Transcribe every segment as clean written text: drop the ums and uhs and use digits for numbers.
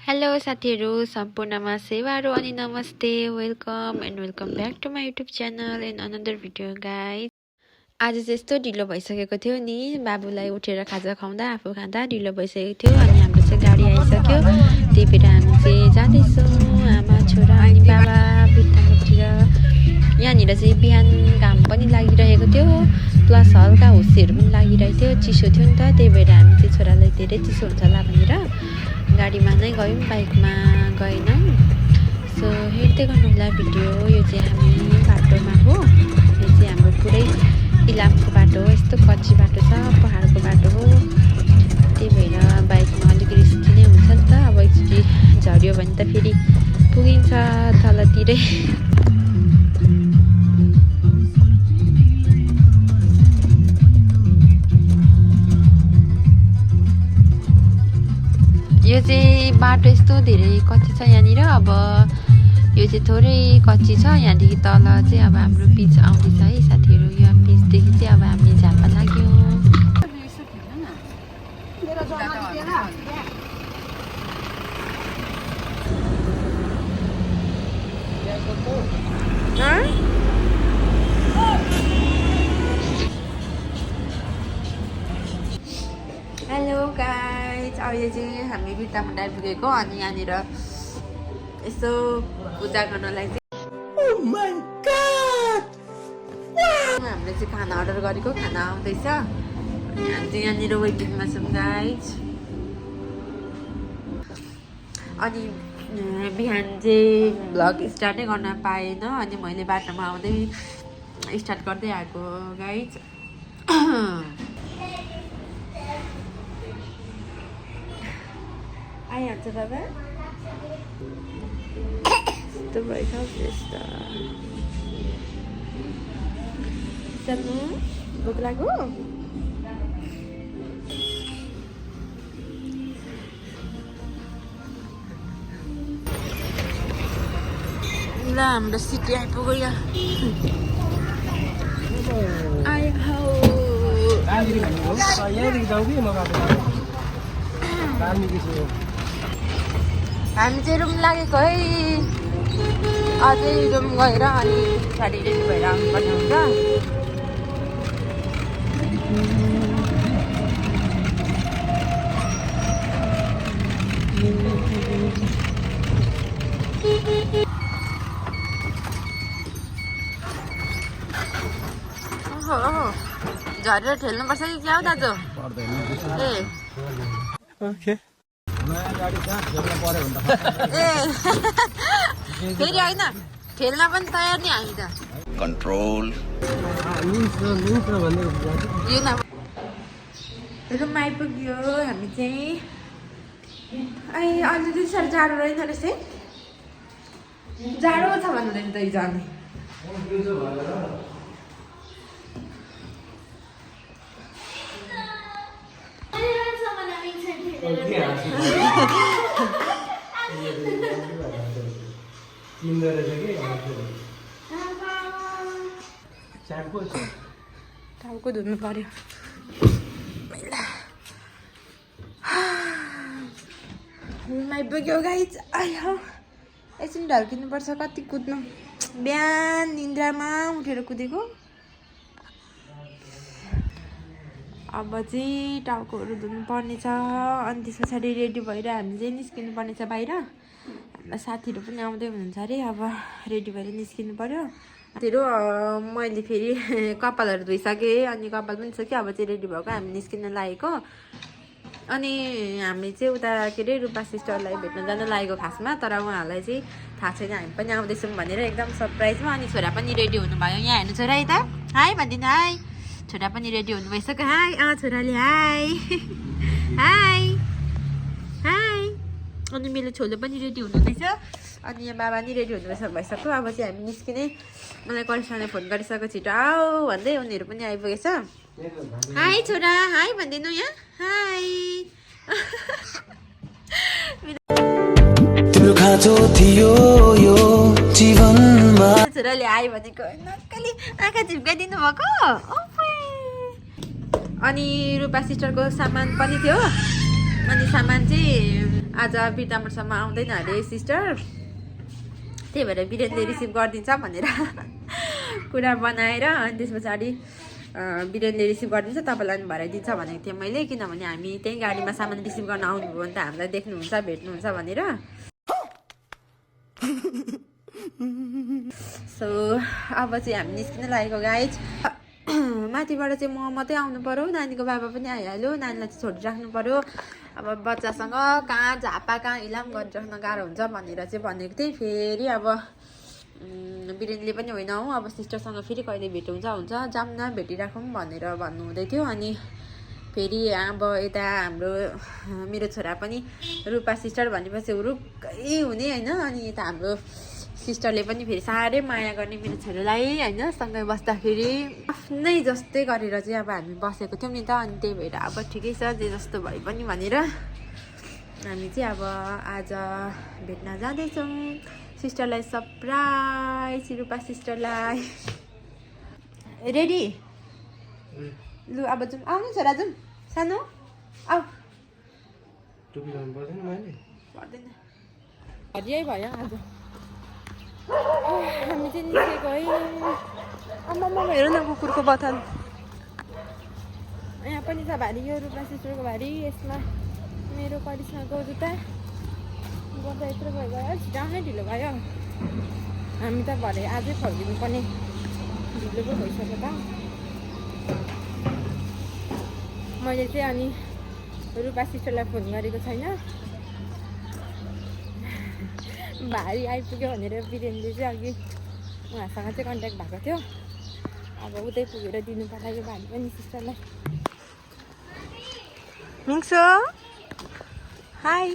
Hello साथीहरू सम्पूर्णमा सेवाहरू अनि नमस्ते welcome back to my YouTube channel and another video guys. आज चाहिँ यस्तो ढिलो भइसकेको थियो नि, बाबुलाई उठेर खाजा खुवाउँदा आफू खाँदा ढिलो भइसकेको थियो अनि हाम्रो चाहिँ गाडी आइसक्यो। त्यही भएर हामी चाहिँ जाँदैछौँ आमा छोरा अनि बाबा बित्थातिर। यहाँनिर चाहिँ बिहान घाम पनि लागिरहेको थियो प्लस हल्का हुस्सेहरू पनि लागिरहेको थियो, चिसो थियो नि त। त्यही भएर हामी चाहिँ छोरालाई धेरै चिसो हुन्छ होला भनेर गाडीमा नै गयौँ, बाइकमा गएनौँ। सो हेर्दै गर्नु होला भिडियो। यो चाहिँ हामी बाटोमा हो, यो चाहिँ हाम्रो पुरै इलामको बाटो हो। यस्तो कच्ची बाटो छ, पहाडको बाटो हो। त्यही भएर बाइकमा अलिक रिस्की नै हुन्छ नि त। अब एकचोटि झऱ्यो भने त फेरि पुगिन्छ तलतिरै। यो चाहिँ बाटो यस्तो धेरै कच्ची छ यहाँनिर। अब यो चाहिँ थोरै कच्ची छ, यहाँदेखि तल चाहिँ अब हाम्रो पिच आउँदैछ है साथीहरू। यो पिचदेखि चाहिँ अब हामी झापा लाग्यो। हेलो गाइज, अहिले चाहिँ हामी बिर्तामुण्डा आइपुगेको अनि यहाँनिर यसो पूजा गर्नलाई चाहिँ हामीले चाहिँ खाना अर्डर गरेको, खाना आउँदैछ। अनि हामी चाहिँ यहाँनिर वेटिङमा छौँ गाइज। अनि बिहान चाहिँ भ्लग स्टार्टै गर्न पाएन अनि मैले बाटोमा आउँदै स्टार्ट गर्दै आएको गाइज। आइहाल्छ बाबा, यस्तो भइसक्छ भोक लाग्यो। ल हाम्रो सिटी आइपुग्यो यहाँ। हामी चाहिँ रुम लागेको है, अझै रुम गएर अनि पछाडि रेडी भएर आउनुपर्ने हुन्छ। झरेर ठेल्नुपर्छ कि क्या हो दाजु? फेरि होइन ठेल्न पनि तयार नि हामी त। कन्ट्रोल रुममा आइपुग्यो हामी चाहिँ। अहिले चाहिँ साह्रो जाडो रहेन रहेछ है, जाडो छ भन्नुहुँदैन त हिजो हामी। टाउको धुनु पर्यो। आइपुग्यो गाइज। आयो एकछिन ढल्किनुपर्छ, कति कुद्नु। बिहान निन्द्रामा उठेर कुदेको। अब चाहिँ टाउकोहरू धुनु पर्नेछ अनि त्यस पछाडि रेडी भएर हामी चाहिँ निस्किनु पर्नेछ बाहिर। हाम्रो साथीहरू पनि आउँदै हुनुहुन्छ अरे, अब रेडी भएर निस्किनु पर्यो। साथीहरू मैले फेरि कपालहरू धोइसकेँ अनि कपाल पनि सक्यो। अब चाहिँ रेडी भएको हामी निस्किन लागेको। अनि हामी चाहिँ उता के अरे रूपा सिस्टरलाई भेट्न जान लागेको खासमा, तर उहाँहरूलाई चाहिँ थाहा छैन हामी पनि आउँदैछौँ भनेर, एकदम सरप्राइजमा। अनि छोरा पनि रेडी हुनुभयो, यहाँ हेर्नु छोरा यता हाई भनिदिनु। हाई, छोरा पनि रेडी हुनु भइसक्यो। हाई छोराले हाई हाई हाई। अनि मेरो छोलो पनि रेडी हुनुहुँदैछ अनि यहाँ बाबा नि रेडी हुनु भइसक्यो। अब चाहिँ हामी निस्किने, मलाई करिश्माले फोन गरिसक्यो छिटो आऊ भन्दै, उनीहरू पनि आइपुगेछ। हाई छोरा हाई भनिदिनु यहाँ हाई। छोराले हाई भनेको नक्कली आँखा झिम्काइदिनु भएको। अनि रूपा सिस्टरको सामान पनि थियो अनि सामान चाहिँ आज बिरतामोडसम्म आउँदैन अरे सिस्टर, त्यही भएर वीरेनले रिसिभ गरिदिन्छ भनेर कुरा बनाएर अनि त्यस पछाडि वीरेनले रिसिभ गरिदिन्छ, तपाईँलाई पनि भराइदिन्छ भनेको थिएँ मैले, किनभने हामी त्यही गाडीमा सामान रिसिभ गर्न आउनुभयो भने त हामीलाई देख्नुहुन्छ भेट्नुहुन्छ भनेर। सो अब चाहिँ हामी निस्किन लागेको गाइज। माथिबाट चाहिँ म मात्रै आउनु पर्यो, नानीको बाबा पनि आइहाल्यो, नानीलाई चाहिँ छोडिराख्नु पर्यो। अब बच्चासँग कहाँ झापा कहाँ इलाम गरिराख्न गाह्रो हुन्छ भनेर चाहिँ भनेको थिएँ। फेरि अब वीरेनले पनि होइन हौ अब सिस्टरसँग फेरि कहिले भेट हुन्छ जाऊँ न भेटिराखौँ भनेर भन्नुहुँदै थियो। अनि फेरि अब यता हाम्रो मेरो छोरा पनि रूपा सिस्टर भनेपछि हुरुक्कै हुने होइन। अनि यता हाम्रो सिस्टरले पनि फेरि साह्रै माया गर्ने मेरो छोरालाई होइन, सँगै बस्दाखेरि आफ्नै जस्तै गरेर चाहिँ अब हामी बसेको थियौँ नि त। अनि त्यही भएर अब ठिकै छ जे जस्तो भए पनि भनेर हामी चाहिँ अब आज भेट्न जाँदैछौँ सिस्टरलाई, सरप्राइज रूपा सिस्टरलाई। रेडी लु अब जाउँ, आउनु छोरा जाउँ, सानो आऊ। पर्दैन हरियै भयो आज हामी चाहिँ निस्केको है। आम्मा हेर न कुकुरको बथान यहाँ पनि छ भारी, यो रूपा सिस्टरको भारी, यसमा मेरो करिश्माको जुत्ता गर्दा यत्रो भयो, छिटाउनै ढिलो भयो। हामी त भरे आजै फर्किनु पर्ने, ढिलो पो भइसक्यो त। मैले चाहिँ अनि रूपा सिस्टरलाई फोन गरेको छैन, भारी आइपुग्यो भनेर वीरेनले चाहिँ अघि उहाँसँग चाहिँ कन्ट्याक्ट भएको थियो। अब उतै पुगेर दिनु पर्यो भारी पनि सिस्टरलाई। मिङ्सो हाई,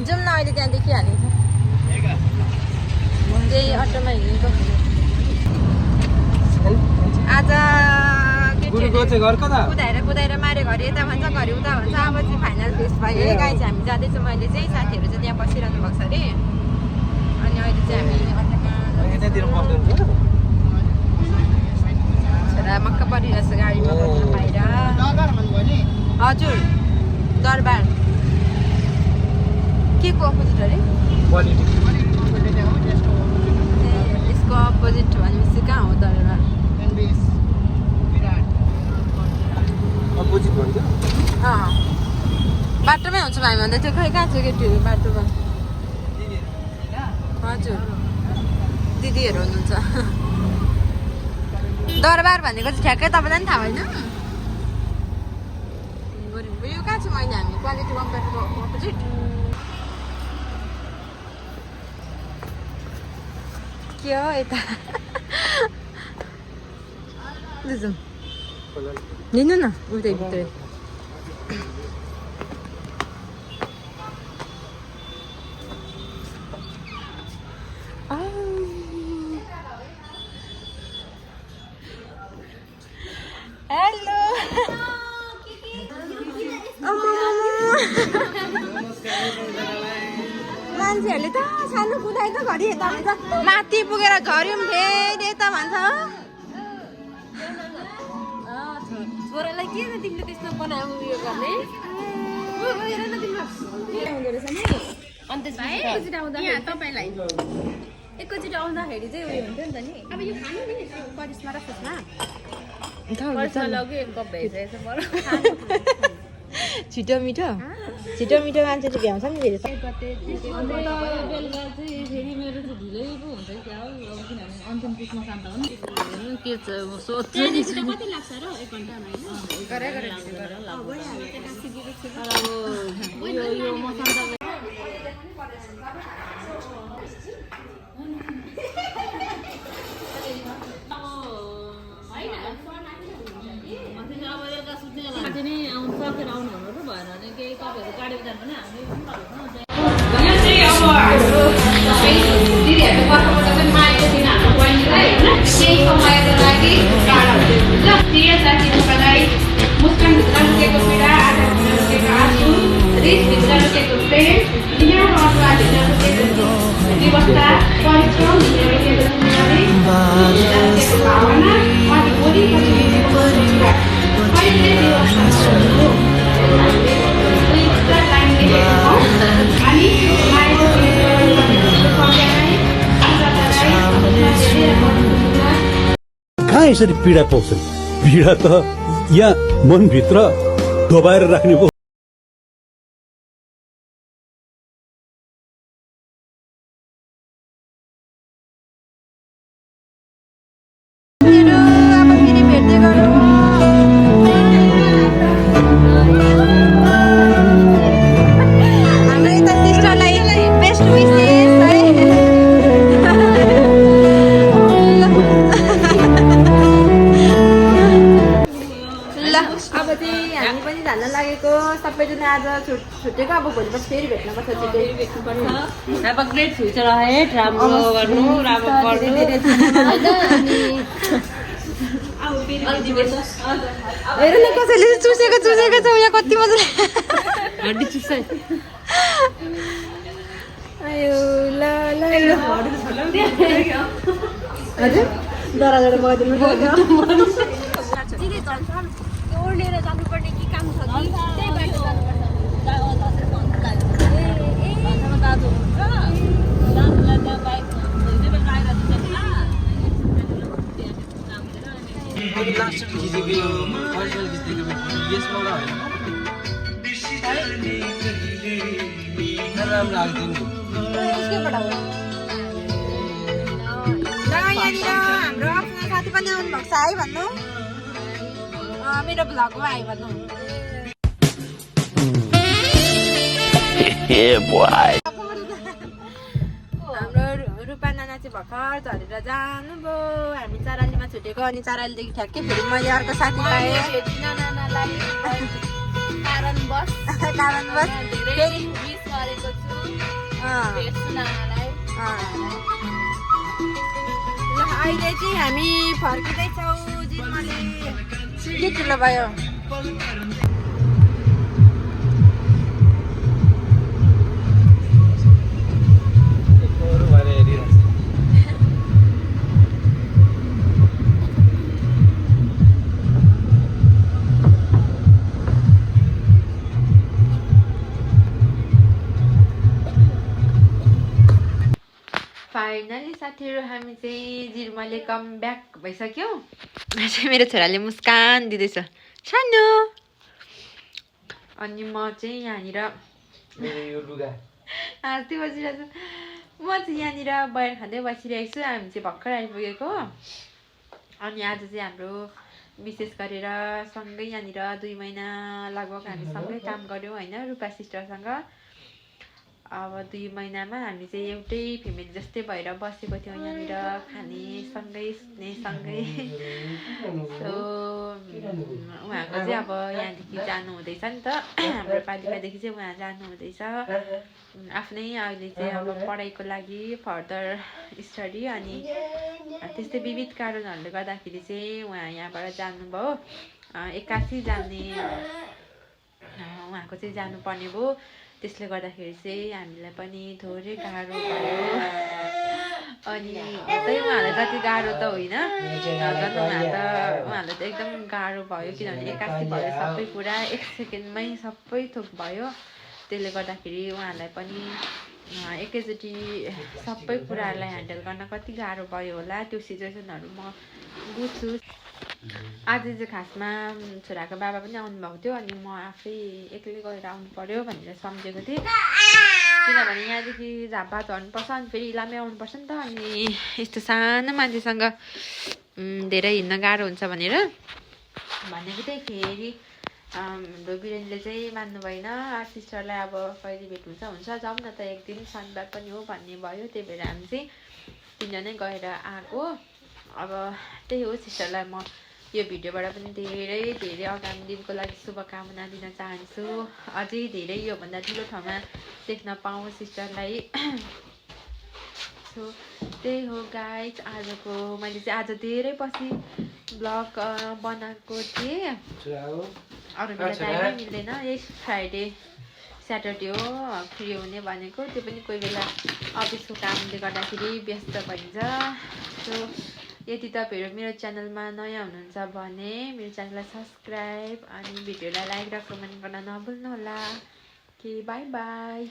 जाउँ न अहिले त्यहाँ देखिहालेको त्यही अटोमा हिँडेको। आज कुदाएर मारे घरि यता भन्छ घरि उता भन्छ। अब चाहिँ फाइनल फेस भयो है गाइस, हामी जाँदैछौँ। मैले चाहिँ साथीहरू चाहिँ त्यहाँ बसिरहनु भएको छ अरे, अनि अहिले चाहिँ हामी छोरा मक्क परिरहेछ गाडीमा बस्नु बाहिर। हजुर दरबार के को अपोजिट अरे, यसको अपोजिट भनेपछि कहाँ हो दरबार? बाटोमै हुन्छौँ हामी भन्दा त्यो खै कहाँ छ केटीहरू बाटोमा? हजुर दिदीहरू हुनुहुन्छ। दरबार भनेको चाहिँ ठ्याक्कै तपाईँलाई पनि थाहा होइन? यो कहाँ छ मैले हामी क्वालिटी कम्प्युटरको अपोजिट। के हो यता लिनु न उतै भित्रै। हेलो मान्छेहरूले त सानो कुदाइ त घरि यता भन्छ, माथि पुगेर झऱ्यौँ फेरि यता भन्छ। छोरालाई के न तिमीले त्यस्तो बनाऊ उयो गर्ने हेर न तिम्रो हुँदो रहेछ नि। अन्त एकैचोटि आउँदाखेरि तपाईँलाई एकैचोटि आउँदाखेरि चाहिँ उयो हुन्थ्यो नि त नि। अब यो खानु नि करिश्मा र सुषमा छिटो मिठो मान्छेले भ्याउँछ नि फेरि। फेरि मेरो चाहिँ ढिलै पो हुन्छ क्या हो, किनभने अन्तिम पुस्मा शान्त हो नि के सोध्छु कति लाग्छ र 1 घन्टामा यो म शान्त नै आउनु सकेर आउनु हुनु भएन भने केही तपाईँहरू गाडीमा जानु भने हामी दिदीहरूले पर्खाबाट चाहिँ माएको थिएन हाम्रो बहिनीलाई होइन, केही समयको लागि टाढा हुन्छ। प्रिय साथीहरूलाई मुस्कानभित्र लुकेको पीडा, आँखाभित्र लुकेको आँसु, रिसभित्र लुकेको प्रेम, यहाँ अनुहारभित्र लुकेको व्यवस्था, परिश्रम भित्र लुकेको जिम्मेवारी, लुकेको भावना, यसरी पीडा पाउँछन्? पीडा त यहाँ मनभित्र दबाएर राख्ने पो। अब चाहिँ हामी पनि जान लागेको सबैजना आज छुटेको अब भोलिपछि फेरि भेट्नुपर्छ अब ग्रेट फ्युचर अहेड राम्रो गर्नु राम्रो पढ्नु हेर न कसैले चुसेको छ यहाँ कति मजाले हड्डी चुसाइ आयो ल ल हजुर दराजरा बगाइदिनु ओर्लेर जानुपर्ने कि काम छ कि त्यही बाटो हाम्रो आफ्नो साथी पनि आउनु भएको छ है भन्नु मेरो भ्लगमा आयो भन्नु हाम्रो रूपा नाना चाहिँ भर्खर झरेर जानुभयो हामी चारालीमा छुटेको अनि चारालीदेखि ठ्याक्कै फेरि मैले अर्को साथी पाएँ कारणवश फेरि मिस गरेको छु भेट्छु नानालाई ल अहिले चाहिँ हामी फर्किँदैछौँ जिम्माले के ठुलो भयो फाइनली साथीहरू हामी चाहिँ जिर्माले कम ब्याक भइसक्यो चाहिँ मेरो छोराले मुस्कान दिँदैछ सानो अनि म चाहिँ यहाँनिर हाँस्दै बसिरहेको छु म चाहिँ यहाँनिर बयर खाँदै बसिरहेको छु हामी चाहिँ भर्खर आइपुगेको अनि आज चाहिँ हाम्रो विशेष गरेर सँगै यहाँनिर 2 महिना लगभग हामी सँगै काम गऱ्यौँ होइन रूपा सिस्टरसँग अब 2 महिनामा हामी चाहिँ एउटै फेमिली जस्तै भएर बसेको थियौँ यहाँनिर खाने सँगै सुत्ने सँगै सो उहाँको चाहिँ अब यहाँदेखि जानु हुँदैछ नि त हाम्रो पालिकादेखि चाहिँ उहाँ जानु हुँदैछ आफ्नै अहिले चाहिँ अब पढाइको लागि फर्दर स्टडी अनि त्यस्तै विविध कारणहरूले गर्दाखेरि चाहिँ उहाँ यहाँबाट जानुभयो 81 जाने उहाँको चाहिँ जानुपर्ने भयो त्यसले गर्दाखेरि चाहिँ हामीलाई पनि थोरै गाह्रो भयो अनि त्यही उहाँलाई जति गाह्रो त होइन उहाँलाई त एकदम गाह्रो भयो किनभने 81 भयो सबै कुरा 1 सेकेन्डमै सबै थोक भयो त्यसले गर्दाखेरि उहाँलाई पनि एकैचोटि सबै कुराहरूलाई ह्यान्डल गर्न कति गाह्रो भयो होला त्यो सिचुएसनहरू म बुझ्छु आज चाहिँ खासमा छोराको बाबा पनि आउनुभएको थियो अनि म आफै एक्लै गएर आउनु पर्यो भनेर सम्झेको थिएँ किनभने यहाँदेखि झापा झर्नुपर्छ अनि फेरि इलामै आउनुपर्छ नि त अनि यस्तो सानो मान्छेसँग धेरै हिँड्न गाह्रो हुन्छ भनेर भनेको थिएँ फेरि हाम्रो बिरेनले चाहिँ मान्नु भएन सिस्टरलाई अब कहिले भेट हुन्छ जाउँ न त एक दिन शनिबार पनि हो भन्ने भयो त्यही भएर हामी चाहिँ 3 जनै गएर आएको अब त्यही हो सिस्टरलाई म यो भिडियोबाट पनि धेरै आगामी दिनको लागि शुभकामना दिन चाहन्छु अझै धेरै योभन्दा ठुलो ठाउँमा देख्न पाऊँ सिस्टरलाई सो त्यही हो गाइज आजको मैले चाहिँ आज धेरै पछि ब्लग बनाएको थिएँ अरू बेला टाइमै मिल्दैन यही फ्राइडे स्याटरडे हो फ्री हुने भनेको त्यो पनि कोही बेला अफिसको कामले गर्दाखेरि व्यस्त भइन्छ सो यदि तपाईँहरू मेरो च्यानलमा नयाँ हुनुहुन्छ भने मेरो च्यानललाई सब्सक्राइब अनि भिडियोलाई लाइक र कमेन्ट गर्न नभुल्नुहोला। Okay by by.